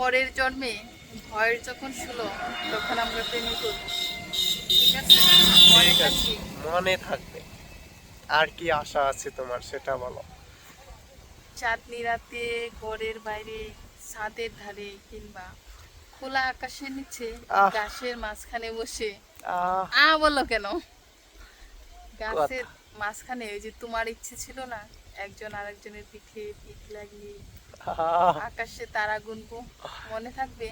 পরের জন্মে ভয়ের যখন শুলো তখন আমরা প্রেমে করবো। ঠিক আছে, মনে ঠিক আছে, থাকবে। মনে থাকবে। আর কি আশা আছে তোমার সেটা বলো। চাঁদনি রাতে ঘরের বাইরে, ছাদের ধারে, কিংবা খোলা আকাশের নিচে আহ গাছের মাঝখানে বসে। আহ বললো কেন? গাছের কথা। মাঝখানে ওই যে তোমার ইচ্ছে ছিল না, একজন আরেকজনের পিঠে পিঠ লাগিয়ে আহ আকাশে তারা গুনবো, মনে থাকবে?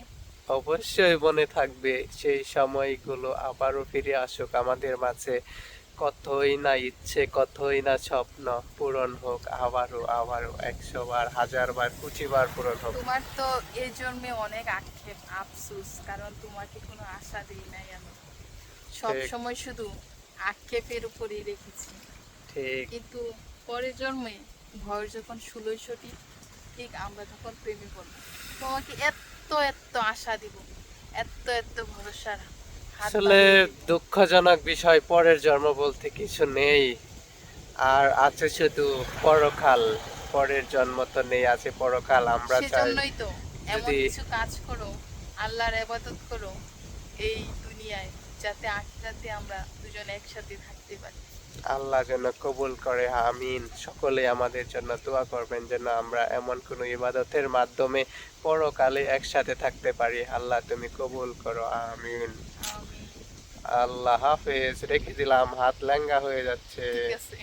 অবশ্যই মনে থাকবে। সেই সময়গুলো আবারও ফিরে আসুক আমাদের মাঝে। কতই না ইচ্ছে, কতই না স্বপ্ন পূরণ হোক, আবারও আবারও 100 বার, 1000 বার, কোটিবার পূরণ হোক। তোমার তো এই জন্মে অনেক আক্ষেপ আফসোস, কারণ তোমাকে কোনো আশা দিই নাই আমি, সব ঠিক, সময় শুধু আক্ষেপের উপরেই রেখেছি। ঠিক। কিন্তু পরের জন্মে ভয় যখন ষোলোই সঠিক, ঠিক আমরা তখন প্রেমে পড়বো। তোমাকে এত এত আশা দিব, এত এত ভরসার হাত আসলে বাড়িয়ে দেব। দুঃখজনক বিষয়, পরের জন্ম বলতে কিছু নেই। আর আছে শুধু পরকাল। পরের জন্ম তো নেই, আছে পরকাল। আমরা চাই সেজন্যই তো এমন যদি কিছু কাজ করো, আল্লাহর ইবাদত করো এই দুনিয়ায়, যাতে আখিরাতে আমরা দুজন একসাথে থাকতে পারি। আল্লাহ যেন কবুল করে, আমিন। সকলে আমাদের জন্য দোয়া করবেন যেন আমরা এমন কোনো ইবাদতের মাধ্যমে পরকালে একসাথে থাকতে পারি। আল্লাহ তুমি কবুল করো, আমিন। আমি আল্লাহ হাফেজ, রেখে দিলাম, হাত ল্যাঙ্গা হয়ে যাচ্ছে। ঠিক আছে।